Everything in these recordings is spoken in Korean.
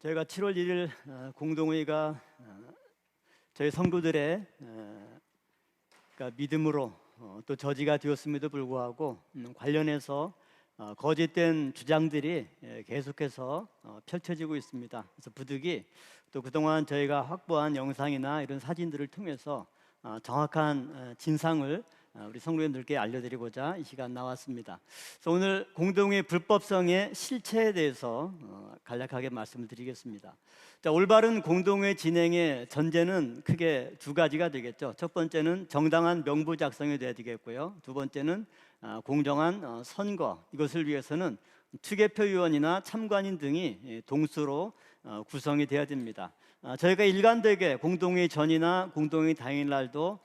저희가 7월 1일 공동회의가 저희 성도들의 그러니까 믿음으로 또 저지가 되었음에도 불구하고 관련해서 거짓된 주장들이 계속해서 펼쳐지고 있습니다. 그래서 부득이 또 그동안 저희가 확보한 영상이나 이런 사진들을 통해서 정확한 진상을 우리 성도님들께 알려드리고자 이 시간 나왔습니다. 그래서 오늘 공동의 불법성의 실체에 대해서 간략하게 말씀을 드리겠습니다. 자, 올바른 공동회 진행의 전제는 크게 두 가지가 되겠죠. 첫 번째는 정당한 명부 작성이 되어야 되겠고요. 두 번째는 공정한 선거. 이것을 위해서는 투개표위원이나 참관인 등이 동수로 구성이 되어야 됩니다. 저희가 일관되게 공동회의 전이나 공동회의 당일날도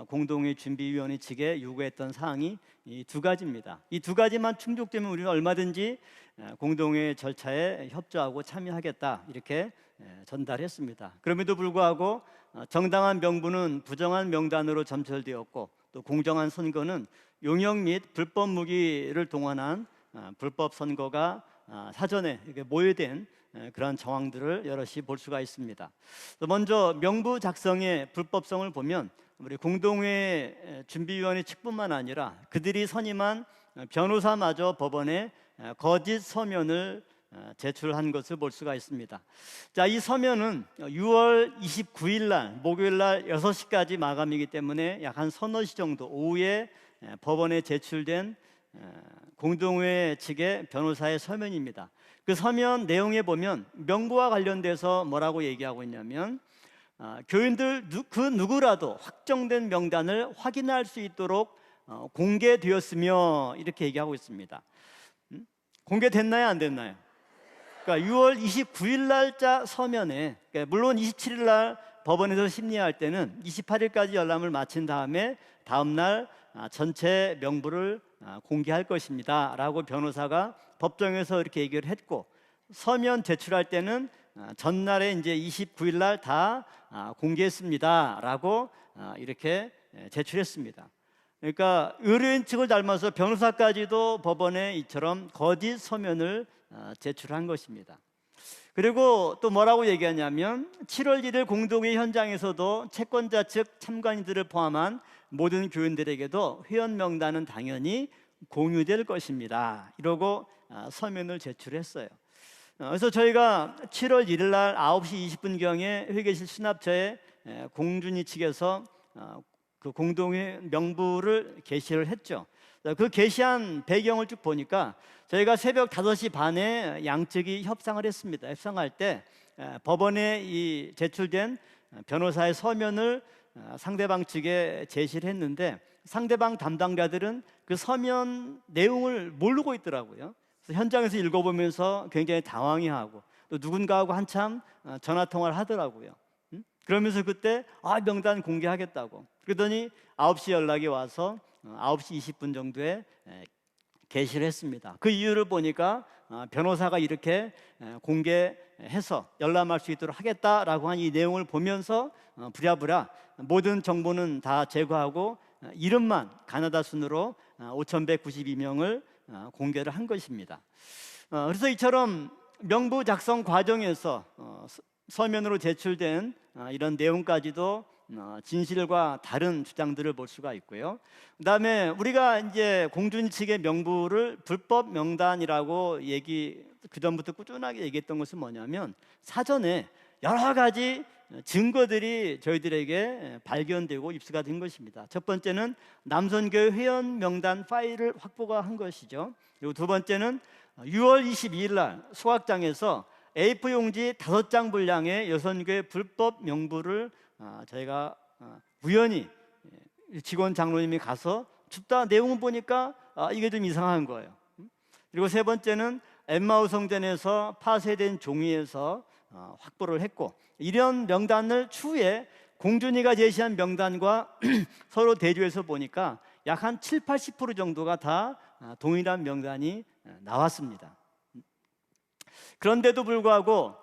공동회의 준비위원회 측에 요구했던 사항이 이 두 가지입니다. 이 두 가지만 충족되면 우리는 얼마든지 공동회의 절차에 협조하고 참여하겠다 이렇게 전달했습니다. 그럼에도 불구하고 정당한 명부는 부정한 명단으로 점철되었고 또 공정한 선거는 용역 및 불법 무기를 동원한 불법 선거가 사전에 모여된 그런 정황들을 여럿이 볼 수가 있습니다. 먼저 명부 작성의 불법성을 보면 우리 공동회 준비위원회 측뿐만 아니라 그들이 선임한 변호사마저 법원에 거짓 서면을 제출한 것을 볼 수가 있습니다. 자, 이 서면은 6월 29일 날 목요일 날 6시까지 마감이기 때문에 약 한 서너 시 정도 오후에 법원에 제출된 공동회 측의 변호사의 서면입니다. 그 서면 내용에 보면 명부와 관련돼서 뭐라고 얘기하고 있냐면 교인들 그 누구라도 확정된 명단을 확인할 수 있도록 공개되었으며 이렇게 얘기하고 있습니다. 공개됐나요? 안 됐나요? 그러니까 6월 29일 날짜 서면에 물론 27일 날 법원에서 심리할 때는 28일까지 열람을 마친 다음에 다음 날 전체 명부를 공개할 것입니다 라고 변호사가 법정에서 이렇게 얘기를 했고, 서면 제출할 때는 전날에 이제 29일 날 다 공개했습니다 라고 이렇게 제출했습니다. 그러니까 의뢰인 측을 닮아서 변호사까지도 법원에 이처럼 거짓 서면을 제출한 것입니다. 그리고 또 뭐라고 얘기하냐면 7월 1일 공동회의 현장에서도 채권자 측 참관인들을 포함한 모든 교인들에게도 회원 명단은 당연히 공유될 것입니다 이러고 서면을 제출했어요. 그래서 저희가 7월 1일 날 9시 20분경에 회계실 수납처에 공준위 측에서 그 공동회 명부를 게시를 했죠. 그 게시한 배경을 쭉 보니까 저희가 새벽 5시 반에 양측이 협상을 했습니다. 협상할 때 법원에 이 제출된 변호사의 서면을 상대방 측에 제시를 했는데 상대방 담당자들은 그 서면 내용을 모르고 있더라고요. 그래서 현장에서 읽어보면서 굉장히 당황해하고 또 누군가하고 한참 전화 통화를 하더라고요. 그러면서 그때 명단 공개하겠다고 그러더니 9시 연락이 와서 9시 20분 정도에 게시를 했습니다. 그 이유를 보니까 변호사가 이렇게 공개해서 열람할 수 있도록 하겠다라고 한 이 내용을 보면서 부랴부랴 모든 정보는 다 제거하고 이름만 가나다 순으로 5,192명을 공개를 한 것입니다. 그래서 이처럼 명부 작성 과정에서 서면으로 제출된 이런 내용까지도 진실과 다른 주장들을 볼 수가 있고요. 그다음에 우리가 이제 공준 측의 명부를 불법 명단이라고 그 전부터 꾸준하게 얘기했던 것은 뭐냐면 사전에 여러 가지 증거들이 저희들에게 발견되고 입수가 된 것입니다. 첫 번째는 남선교회 회원 명단 파일을 확보가 한 것이죠. 그리고 두 번째는 6월 22일 날 소각장에서 A4 용지 5장 분량의 여선교회 불법 명부를 저희가 우연히 직원 장로님이 가서 줍다 내용을 보니까 이게 좀 이상한 거예요. 그리고 세 번째는 엠마우 성전에서 파쇄된 종이에서 확보를 했고, 이런 명단을 추후에 공준이가 제시한 명단과 서로 대조해서 보니까 약 한 70-80% 정도가 다 동일한 명단이 나왔습니다. 그런데도 불구하고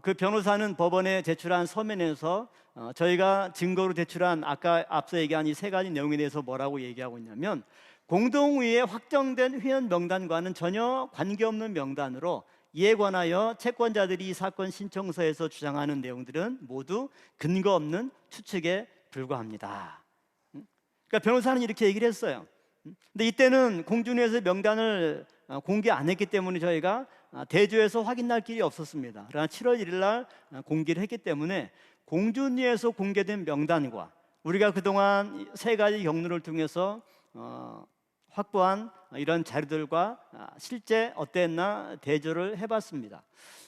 그 변호사는 법원에 제출한 서면에서 저희가 증거로 제출한 아까 앞서 얘기한 이 세 가지 내용에 대해서 뭐라고 얘기하고 있냐면 공동회의에 확정된 회원 명단과는 전혀 관계없는 명단으로 이에 관하여 채권자들이 이 사건 신청서에서 주장하는 내용들은 모두 근거 없는 추측에 불과합니다. 그러니까 변호사는 이렇게 얘기를 했어요. 근데 이때는 공준위에서 명단을 공개 안 했기 때문에 저희가 대조해서 확인할 길이 없었습니다. 그러나 7월 1일 날 공개를 했기 때문에 공준위에서 공개된 명단과 우리가 그동안 세 가지 경로를 통해서 확보한 이런 자료들과 실제 어땠나 대조를 해봤습니다.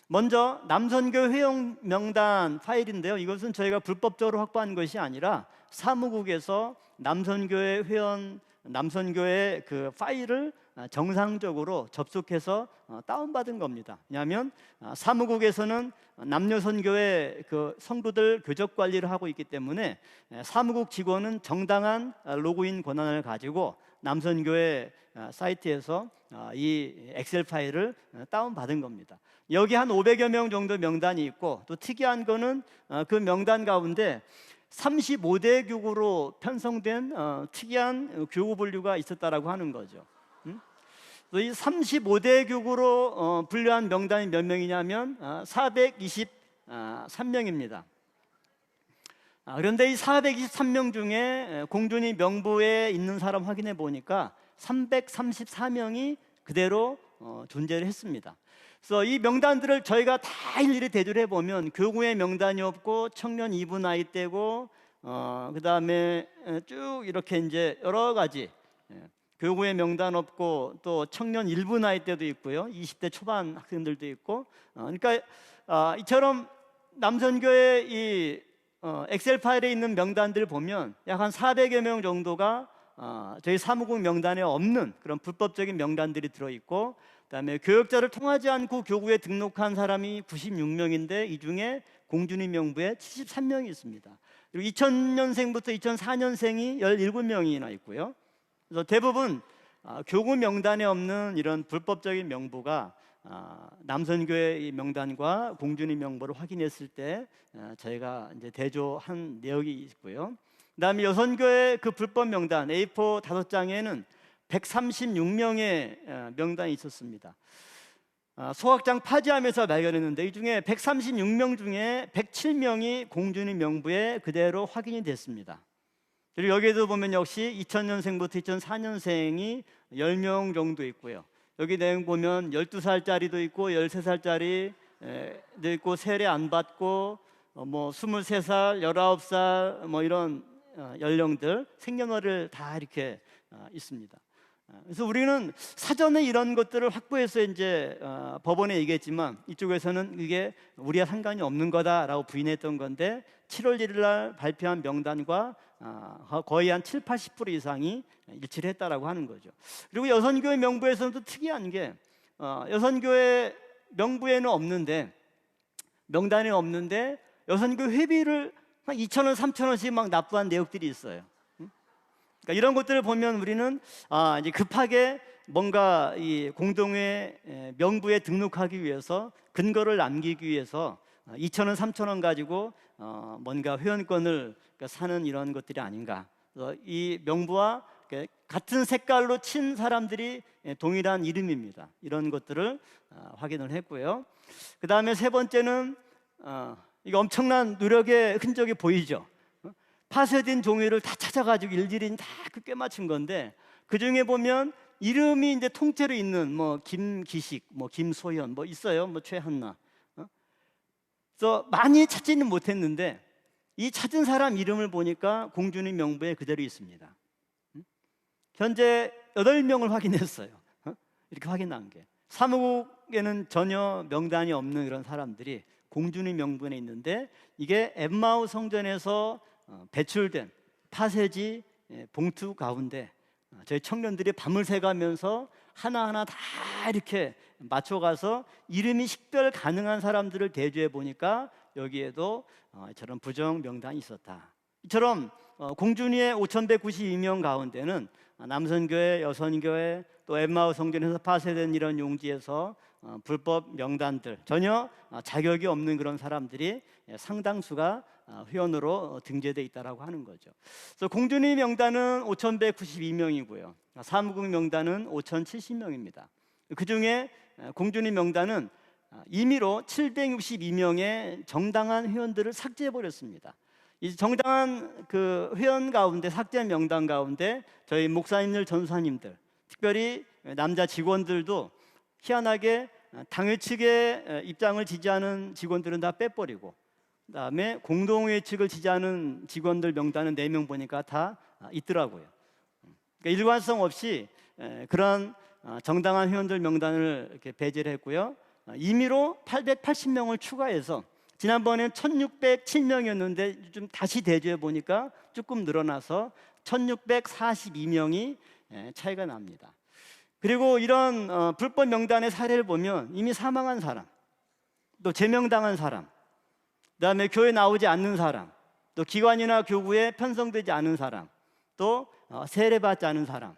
먼저 남선교 회원 명단 파일인데요. 이것은 저희가 불법적으로 확보한 것이 아니라 사무국에서 남선교회 회원 남선교회 그 파일을 정상적으로 접속해서 다운받은 겁니다. 왜냐하면 사무국에서는 남녀선교회 그 성도들 교접 관리를 하고 있기 때문에 사무국 직원은 정당한 로그인 권한을 가지고 남선교회 사이트에서 이 엑셀 파일을 다운받은 겁니다. 여기 한 500여 명 정도 명단이 있고, 또 특이한 거는 그 명단 가운데 35대 교구로 편성된 특이한 교구 분류가 있었다라고 하는 거죠. 이 35대 교구로 분류한 명단이 몇 명이냐면 423명입니다. 그런데 이 423명 중에 공준위 명부에 있는 사람 확인해 보니까 334명이 그대로 존재를 했습니다. 그래서 이 명단들을 저희가 다 일일이 대조를 해보면 교구의 명단이 없고 청년 2부 나이대고 그 다음에 쭉 이렇게 이제 여러 가지 교구의 명단 없고 또 청년 1부 나이대도 있고요, 20대 초반 학생들도 있고, 그러니까 이처럼 남선교의 이 엑셀 파일에 있는 명단들을 보면 약 한 400여 명 정도가 저희 사무국 명단에 없는 그런 불법적인 명단들이 들어있고, 그다음에 교역자를 통하지 않고 교구에 등록한 사람이 96명인데 이 중에 공준위 명부에 73명이 있습니다. 그리고 2000년생부터 2004년생이 17명이나 있고요. 그래서 대부분 교구 명단에 없는 이런 불법적인 명부가 남선교회 명단과 공준위 명부를 확인했을 때 저희가 이제 대조한 내역이 있고요. 그다음에 여선교회 그 불법 명단 A4 5장에는 136명의 명단이 있었습니다. 소각장 파지하면서 발견했는데 이 중에 136명 중에 107명이 공준위 명부에 그대로 확인이 됐습니다. 그리고 여기에도 보면 역시 2000년생부터 2004년생이 10명 정도 있고요. 여기 내용 보면 12살짜리도 있고 13살짜리도 있고 세례 안 받고 뭐 23살, 19살 뭐 이런 연령들 생년월일 다 이렇게 있습니다. 그래서 우리는 사전에 이런 것들을 확보해서 이제 법원에 얘기했지만 이쪽에서는 이게 우리와 상관이 없는 거다라고 부인했던 건데 7월 1일 날 발표한 명단과 거의 한 70-80% 이상이 일치를 했다라고 하는 거죠. 그리고 여선교회 명부에서는 또 특이한 게 여선교회 명부에는 없는데 명단에 없는데 여선교회 회비를 한 2,000원, 3,000원씩 막 납부한 내역들이 있어요. 그러니까 이런 것들을 보면 우리는 이제 급하게 뭔가 이 공동회 명부에 등록하기 위해서 근거를 남기기 위해서 2,000원, 3,000원 가지고 뭔가 회원권을 사는 이런 것들이 아닌가. 그래서 이 명부와 같은 색깔로 친 사람들이 동일한 이름입니다. 이런 것들을 확인을 했고요. 그 다음에 세 번째는 이거 엄청난 노력의 흔적이 보이죠. 파쇄된 종이를 다 찾아가지고 일일이 다 꽤 맞춘 건데 그 중에 보면 이름이 이제 통째로 있는 뭐 김기식, 뭐 김소현, 뭐 있어요, 뭐 최한나. 그래서 많이 찾지는 못했는데 이 찾은 사람 이름을 보니까 공준위 명부에 그대로 있습니다. 현재 8명을 확인했어요. 이렇게 확인한 게 사무국에는 전혀 명단이 없는 그런 사람들이 공준위 명부에 있는데 이게 엠마오 성전에서 배출된 파쇄지 봉투 가운데 저희 청년들이 밤을 새가면서 하나하나 다 이렇게 맞춰가서 이름이 식별 가능한 사람들을 대조해 보니까 여기에도 저런 부정 명단이 있었다. 이처럼 공준위의 5,192명 가운데는 남선교회, 여선교회, 또 엠마오 성전에서 파쇄된 이런 용지에서 불법 명단들 전혀 자격이 없는 그런 사람들이 상당수가 회원으로 등재되어 있다라고 하는 거죠. 그래서 공준위 명단은 5,192명이고요. 사무국 명단은 5,070명입니다. 그 중에 공준위 명단은 임의로 762명의 정당한 회원들을 삭제해 버렸습니다. 이 정당한 그 회원 가운데 삭제 명단 가운데 저희 목사님들, 전사님들, 특별히 남자 직원들도 희한하게 당회 측의 입장을 지지하는 직원들은 다 빼버리고, 그다음에 공동회 측을 지지하는 직원들 명단은 4명 보니까 다 있더라고요. 그러니까 일관성 없이 그런 정당한 회원들 명단을 이렇게 배제를 했고요. 임의로 880명을 추가해서 지난번에 1607명이었는데 좀 다시 대조해 보니까 조금 늘어나서 1642명이 차이가 납니다. 그리고 이런 불법 명단의 사례를 보면 이미 사망한 사람, 또 제명당한 사람, 그다음에 교회 나오지 않는 사람, 또 기관이나 교구에 편성되지 않은 사람, 또 세례받지 않은 사람,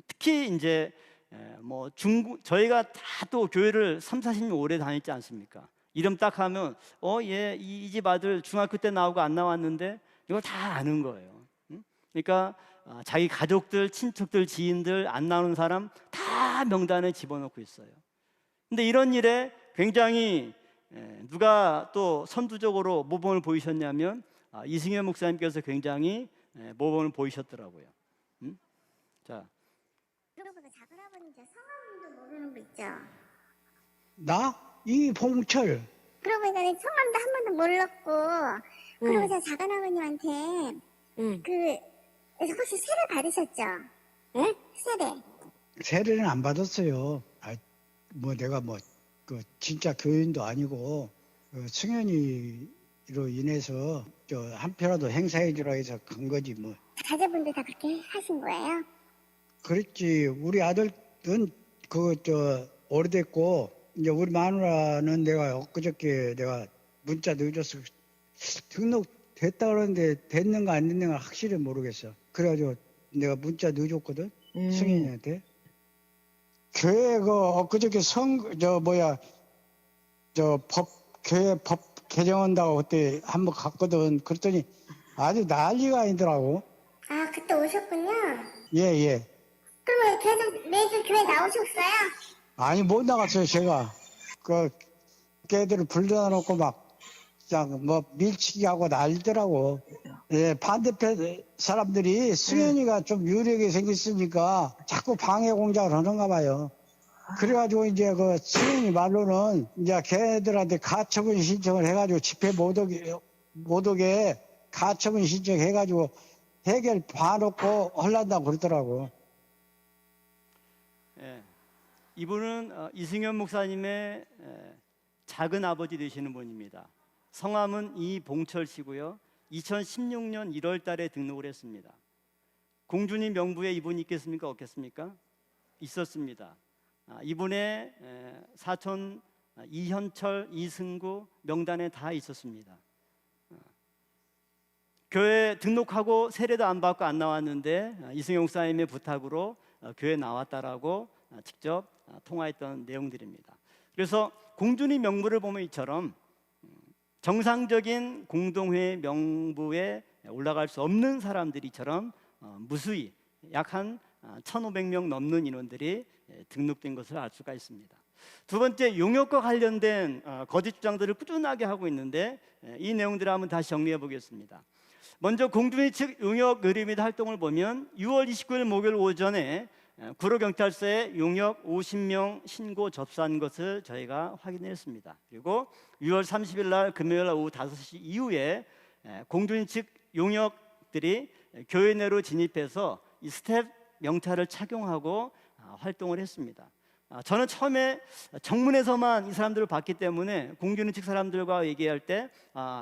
특히 이제 뭐 저희가 다 또 교회를 3, 40년 오래 다녔지 않습니까? 이름 딱 하면 얘 이 집 아들 중학교 때 나오고 안 나왔는데 이걸 다 아는 거예요. 그러니까 자기 가족들, 친척들, 지인들 안 나오는 사람 다 명단에 집어넣고 있어요. 근데 이런 일에 굉장히 누가 또 선두적으로 모범을 보이셨냐면 이승현 목사님께서 굉장히 모범을 보이셨더라고요. 자, 그러고도 작은아버님 성함도 모르는 거 있죠? 나? 이봉철. 그러고 보니까 성함도 한 번도 몰랐고 그러고서 작은아버님한테 혹시 세례 받으셨죠? 응? 세례. 세례는 안 받았어요. 내가 진짜 교인도 아니고 승현이로 인해서 한 표라도 행사해주라 해서 간 거지 뭐. 자제분들 다 그렇게 하신 거예요? 그랬지. 우리 아들은 오래됐고, 이제 우리 마누라는 내가 엊그저께 내가 문자 늦었어. 등록됐다 그러는데 됐는가 안 됐는가 확실히 모르겠어. 그래가지고 내가 문자 늦었거든. 승인이한테. 교회 엊그저께 교회 법 개정한다고 그때 한번 갔거든. 그랬더니 아주 난리가 아니더라고. 아, 그때 오셨군요. 예. 그러면 계속 매주 교회 나오셨어요? 아니, 못 나갔어요, 제가. 걔들을 불러다 놓고 그냥 밀치기 하고 난리더라고. 예, 반대편 사람들이 승현이가 좀 유리하게 생겼으니까 자꾸 방해 공작을 하는가 봐요. 그래가지고 이제 승현이 말로는 이제 걔들한테 가처분 신청을 해가지고 집회 못 오게 가처분 신청해가지고 해결 봐놓고 하려고 그러더라고. 예, 이분은 이승현 목사님의 작은 아버지 되시는 분입니다. 성함은 이봉철 씨고요. 2016년 1월 달에 등록을 했습니다. 공주님 명부에 이분이 있겠습니까? 없겠습니까? 있었습니다. 이분의 사촌 이현철, 이승구 명단에 다 있었습니다. 교회 등록하고 세례도 안 받고 안 나왔는데 이승현 목사님의 부탁으로 교회 나왔다라고 직접 통화했던 내용들입니다. 그래서 공주님 명부를 보면 이처럼 정상적인 공동회 명부에 올라갈 수 없는 사람들이처럼 무수히 약 한 1,500명 넘는 인원들이 등록된 것을 알 수가 있습니다. 두 번째, 용역과 관련된 거짓 주장들을 꾸준하게 하고 있는데 이 내용들을 한번 다시 정리해 보겠습니다. 먼저 공주회 측 용역 의뢰 및 활동을 보면 6월 29일 목요일 오전에 구로경찰서에 용역 50명 신고 접수한 것을 저희가 확인했습니다. 그리고 6월 30일 날 금요일 오후 5시 이후에 공주회 측 용역들이 교회 내로 진입해서 이 스텝 명찰을 착용하고 활동을 했습니다. 저는 처음에 정문에서만 이 사람들을 봤기 때문에 공주회 측 사람들과 얘기할 때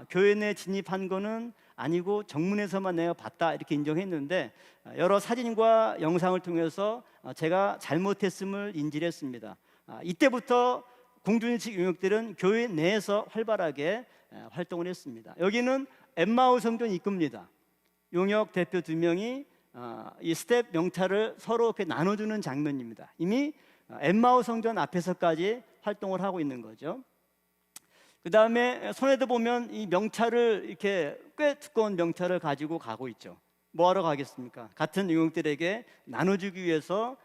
교회 내 진입한 거는 아니고 정문에서만 내가 봤다 이렇게 인정했는데 여러 사진과 영상을 통해서 제가 잘못했음을 인지를 했습니다. 이때부터 공주회 측 용역들은 교회 내에서 활발하게 활동을 했습니다. 여기는 엠마오 성전 입구입니다. 용역 대표 2명이 이 스텝 명찰을 서로 이렇게 나눠주는 장면입니다. 이미 엠마오 성전 앞에서까지 활동을 하고 있는 거죠. 그 다음에 손에도 보면 이 명찰을 이렇게 꽤 두꺼운 명찰을 가지고 가고 있죠. 뭐하러 가겠습니까? 같은 용역들에게 나눠주기 위해서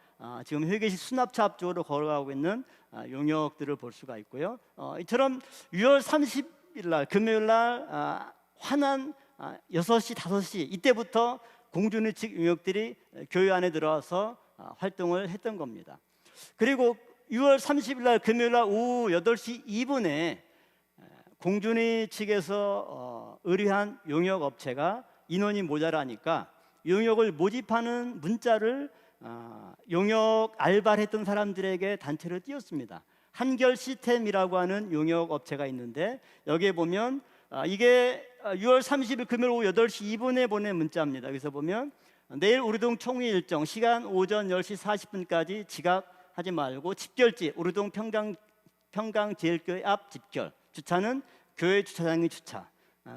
지금 회계시 수납차 앞쪽으로 걸어가고 있는 용역들을 볼 수가 있고요. 이처럼 6월 30일 날 금요일 날 환한 6시, 5시 이때부터 공준위 측 용역들이 교회 안에 들어와서 활동을 했던 겁니다. 그리고 6월 30일 날 금요일 날 오후 8시 2분에 공준위 측에서 의뢰한 용역 업체가 인원이 모자라니까 용역을 모집하는 문자를 용역 알바를 했던 사람들에게 단체로 띄웠습니다. 한결 시스템이라고 하는 용역 업체가 있는데 여기에 보면 이게 6월 30일 금요일 오후 8시 2분에 보낸 문자입니다. 여기서 보면 내일 우리동 총회 일정 시간 오전 10시 40분까지 지각하지 말고 집결지 우리동 평강제일교회 앞 집결, 주차는 교회 주차장의 주차.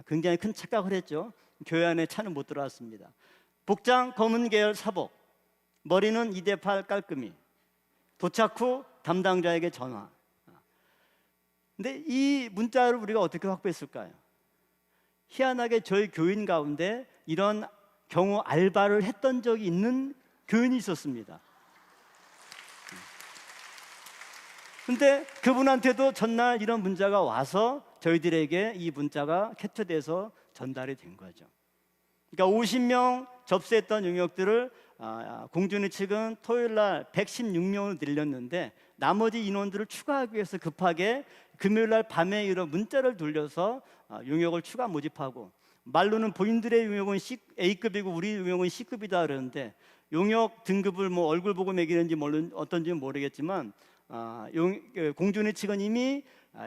굉장히 큰 착각을 했죠. 교회 안에 차는 못 들어왔습니다. 복장 검은 계열 사복, 머리는 2대8 깔끔히, 도착 후 담당자에게 전화. 근데 이 문자를 우리가 어떻게 확보했을까요? 희한하게 저희 교인 가운데 이런 경우 알바를 했던 적이 있는 교인이 있었습니다. 근데 그분한테도 전날 이런 문자가 와서 저희들에게 이 문자가 캡처돼서 전달이 된 거죠. 그러니까 50명 접수했던 용역들을 공준위 측은 토요일 날 116명으로 늘렸는데 나머지 인원들을 추가하기 위해서 급하게 금요일 날 밤에 이런 문자를 돌려서 용역을 추가 모집하고, 말로는 본인들의 용역은 A급이고 우리 용역은 C급이다 그러는데 용역 등급을 뭐 얼굴 보고 매기는지 어떤지는 모르겠지만 공준위 측은 이미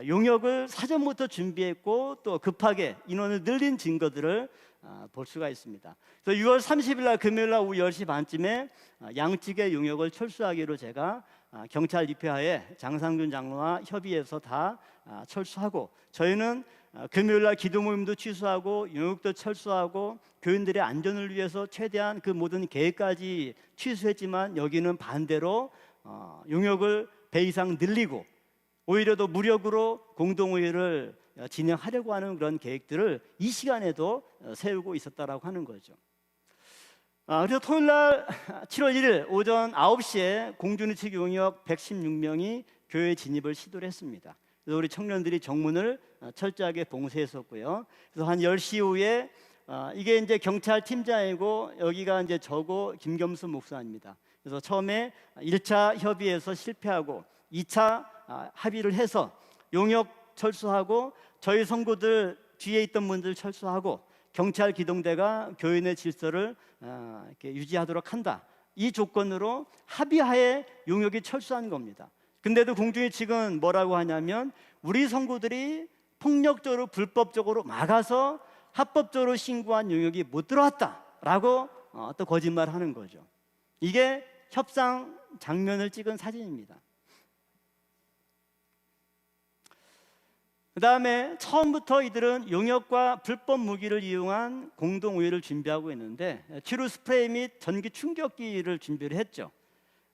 용역을 사전부터 준비했고 또 급하게 인원을 늘린 증거들을 볼 수가 있습니다. 그래서 6월 30일 날 금요일 날 오후 10시 반쯤에 양측의 용역을 철수하기로 제가 경찰 입회하에 장상균 장로와 협의해서 다 철수하고, 저희는 금요일 날 기도 모임도 취소하고 용역도 철수하고 교인들의 안전을 위해서 최대한 그 모든 계획까지 취소했지만 여기는 반대로 용역을 배 이상 늘리고 오히려 더 무력으로 공동회의를 진행하려고 하는 그런 계획들을 이 시간에도 세우고 있었다라고 하는 거죠. 그래서 토요일 날 7월 1일 오전 9시에 공준위 측 용역 116명이 교회 진입을 시도를 했습니다. 그래서 우리 청년들이 정문을 철저하게 봉쇄했었고요. 그래서 한 10시 이후에 이게 이제 경찰 팀장이고 여기가 이제 저고 김겸수 목사입니다. 그래서 처음에 1차 협의에서 실패하고 2차 합의를 해서 용역 철수하고 저희 성도들 뒤에 있던 분들 철수하고 경찰 기동대가 교인의 질서를 이렇게 유지하도록 한다, 이 조건으로 합의하에 용역이 철수한 겁니다. 근데도 공준위 측은 뭐라고 하냐면 우리 성도들이 폭력적으로 불법적으로 막아서 합법적으로 신고한 용역이 못 들어왔다라고 또 거짓말하는 거죠. 이게 협상 장면을 찍은 사진입니다. 그 다음에 처음부터 이들은 용역과 불법 무기를 이용한 공동우회를 준비하고 있는데 치루 스프레이 및 전기 충격기를 준비를 했죠.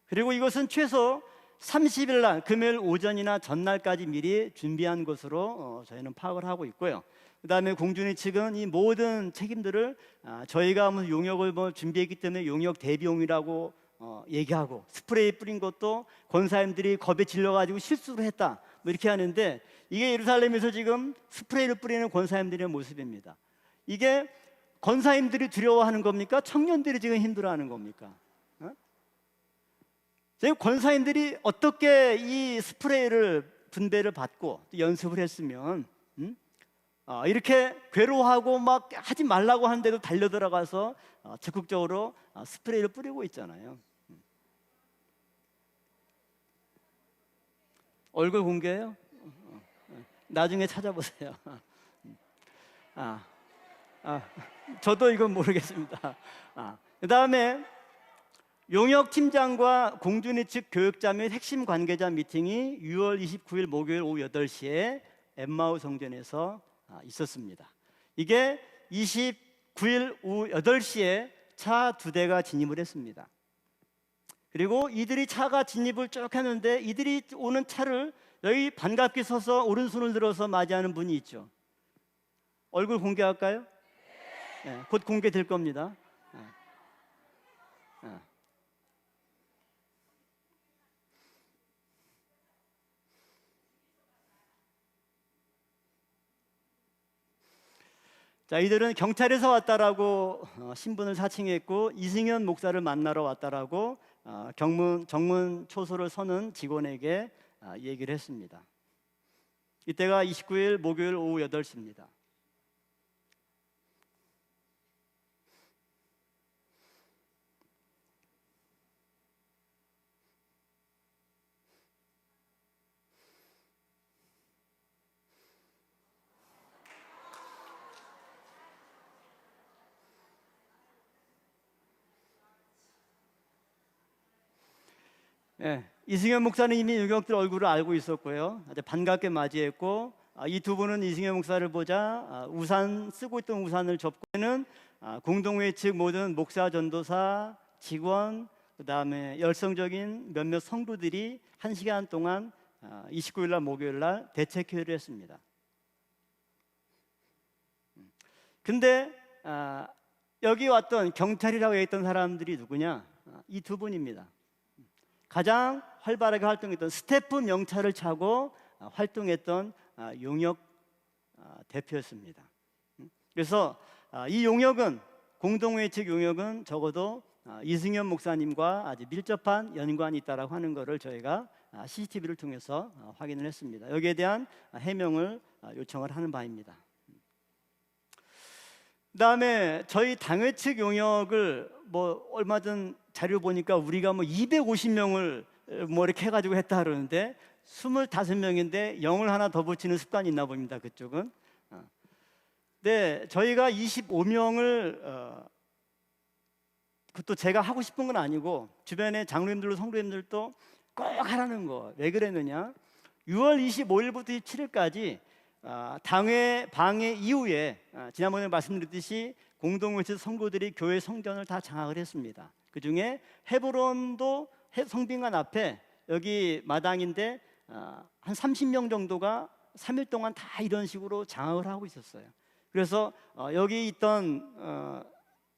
그리고 이것은 최소 30일 날 금요일 오전이나 전날까지 미리 준비한 것으로 저희는 파악을 하고 있고요. 그 다음에 공준위 측은 이 모든 책임들을 저희가 용역을 준비했기 때문에 용역 대비용이라고 얘기하고, 스프레이 뿌린 것도 권사님들이 겁에 질려가지고 실수를 했다 뭐 이렇게 하는데, 이게 예루살렘에서 지금 스프레이를 뿌리는 권사님들의 모습입니다. 이게 권사님들이 두려워하는 겁니까? 청년들이 지금 힘들어하는 겁니까? 지금 권사님들이 어떻게 이 스프레이를 분배를 받고 연습을 했으면 이렇게 괴로워하고 막 하지 말라고 하는데도 달려 들어가서 적극적으로 스프레이를 뿌리고 있잖아요. 얼굴 공개해요? 나중에 찾아보세요. 저도 이건 모르겠습니다. 그 다음에 용역팀장과 공준위 측 교육자 및 핵심 관계자 미팅이 6월 29일 목요일 오후 8시에 엠마오 성전에서 있었습니다. 이게 29일 오후 8시에 차 2대가 진입을 했습니다. 그리고 이들이 차가 진입을 쭉 하는데 이들이 오는 차를 여기 반갑게 서서 오른손을 들어서 맞이하는 분이 있죠. 얼굴 공개할까요? 네, 곧 공개될 겁니다. 자, 이들은 경찰에서 왔다라고 신분을 사칭했고 이승현 목사를 만나러 왔다라고 정문 초소를 서는 직원에게 얘기를 했습니다. 이때가 29일 목요일 오후 8시입니다. 예, 이승현 목사는 이미 유경들 얼굴을 알고 있었고요. 아주 반갑게 맞이했고 이 두 분은 이승현 목사를 보자 우산 쓰고 있던 우산을 접고는 공동회 측 모든 목사, 전도사, 직원, 그다음에 열성적인 몇몇 성도들이 1시간 동안 29일 날 목요일 날 대책회의를 했습니다. 근데 여기 왔던 경찰이라고 했던 사람들이 누구냐? 이 두 분입니다. 가장 활발하게 활동했던 스태프 명찰을 차고 활동했던 용역 대표였습니다. 그래서 이 용역은 공동회 측 용역은 적어도 이승현 목사님과 아주 밀접한 연관이 있다라고 하는 것을 저희가 CCTV를 통해서 확인을 했습니다. 여기에 대한 해명을 요청을 하는 바입니다. 그다음에 저희 당회 측 용역을 얼마 전 자료 보니까 우리가 250명을 이렇게 해가지고 했다 그러는데 25명인데 0을 하나 더 붙이는 습관이 있나 봅니다. 그쪽은. 네, 저희가 25명을 그것도 제가 하고 싶은 건 아니고 주변에 장로님들도 성도님들도 꼭 하라는 거. 왜 그랬느냐? 6월 25일부터 27일까지 당회 방해 이후에 지난번에 말씀드렸듯이 공동회에서 성도들이 교회 성전을 다 장악을 했습니다. 그 중에 헤브론도 성빈관 앞에 여기 마당인데 한 30명 정도가 3일 동안 다 이런 식으로 장악을 하고 있었어요. 그래서 여기 있던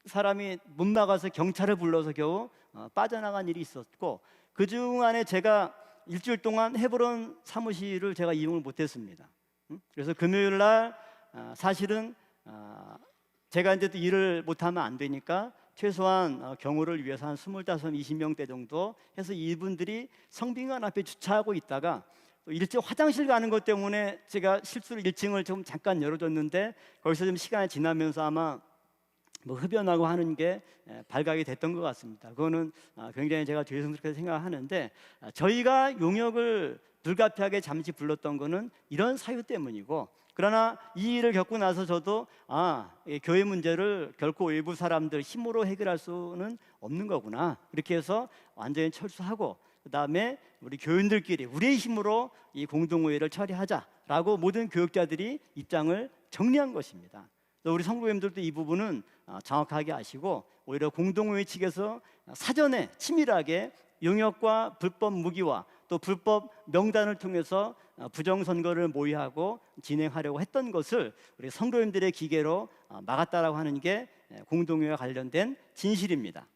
사람이 못 나가서 경찰을 불러서 겨우 빠져나간 일이 있었고 그중 안에 제가 일주일 동안 헤브론 사무실을 제가 이용을 못했습니다. 그래서 금요일 날 사실은 제가 이제 또 일을 못하면 안 되니까 최소한 경호를 위해서 한 25, 20명대 정도 해서 이분들이 성빈관 앞에 주차하고 있다가 또 일찍 화장실 가는 것 때문에 제가 실수로 1층을 좀 잠깐 열어줬는데 거기서 좀 시간이 지나면서 아마 흡연하고 하는 게 발각이 됐던 것 같습니다. 그거는 굉장히 제가 죄송스럽게 생각하는데 저희가 용역을 불가피하게 잠시 불렀던 거는 이런 사유 때문이고 그러나 이 일을 겪고 나서 저도 교회 문제를 결코 외부 사람들 힘으로 해결할 수는 없는 거구나 이렇게 해서 완전히 철수하고 그 다음에 우리 교인들끼리 우리의 힘으로 이 공동회의를 처리하자라고 모든 교역자들이 입장을 정리한 것입니다. 우리 성도님들도 이 부분은 정확하게 아시고 오히려 공동회의 측에서 사전에 치밀하게 용역과 불법 무기와 또 불법 명단을 통해서 부정선거를 모의하고 진행하려고 했던 것을 우리 성도님들의 기계로 막았다라고 하는 게 공동회와 관련된 진실입니다.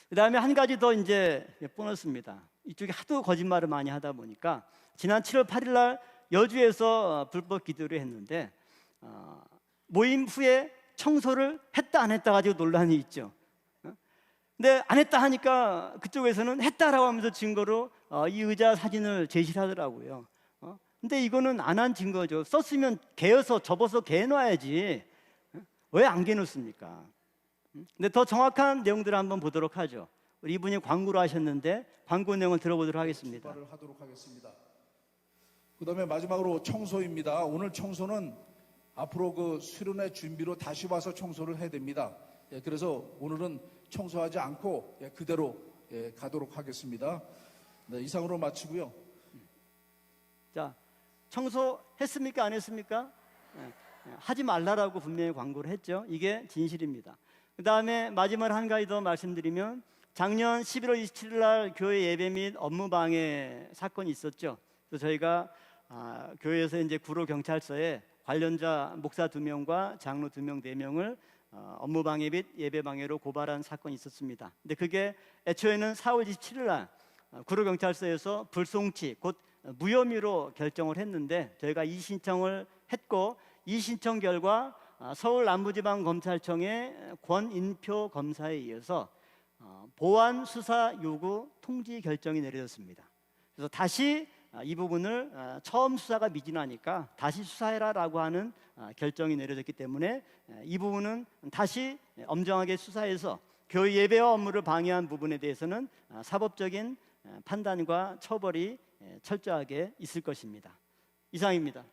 그 다음에 한 가지 더 이제 보너스입니다. 이쪽에 하도 거짓말을 많이 하다 보니까 지난 7월 8일 날 여주에서 불법 기도를 했는데 모임 후에 청소를 했다 안 했다 가지고 논란이 있죠. 근데 안 했다 하니까 그쪽에서는 했다라고 하면서 증거로 이 의자 사진을 제시를 하더라고요. 근데 이거는 안 한 증거죠. 썼으면 개어서 접어서 개놔야지. 왜 안 개놓습니까? 근데 더 정확한 내용들을 한번 보도록 하죠. 우리 이분이 광고를 하셨는데 광고 내용을 들어보도록 하겠습니다. 하도록 하겠습니다. 그다음에 마지막으로 청소입니다. 오늘 청소는 앞으로 그 수련회 준비로 다시 와서 청소를 해야 됩니다. 그래서 오늘은 청소하지 않고 그대로 가도록 하겠습니다. 네, 이상으로 마치고요. 자, 청소했습니까? 안 했습니까? 하지 말라라고 분명히 광고를 했죠. 이게 진실입니다. 그 다음에 마지막으로 한 가지 더 말씀드리면 작년 11월 27일 날 교회 예배 및 업무 방해 사건이 있었죠. 그래서 저희가 교회에서 이제 구로 경찰서에 관련자 목사 2명과 장로 2명, 4명을 업무 방해 및 예배 방해로 고발한 사건이 있었습니다. 근데 그게 애초에는 4월 27일 날 구로 경찰서에서 불송치 곧 무혐의로 결정을 했는데 저희가 이의신청을 했고 이의신청 결과 서울 남부지방검찰청의 권인표 검사에 이어서 보완 수사 요구 통지 결정이 내려졌습니다. 그래서 다시 이 부분을 처음 수사가 미진하니까 다시 수사해라라고 하는 결정이 내려졌기 때문에 이 부분은 다시 엄정하게 수사해서 교회 예배와 업무를 방해한 부분에 대해서는 사법적인 판단과 처벌이 철저하게 있을 것입니다. 이상입니다.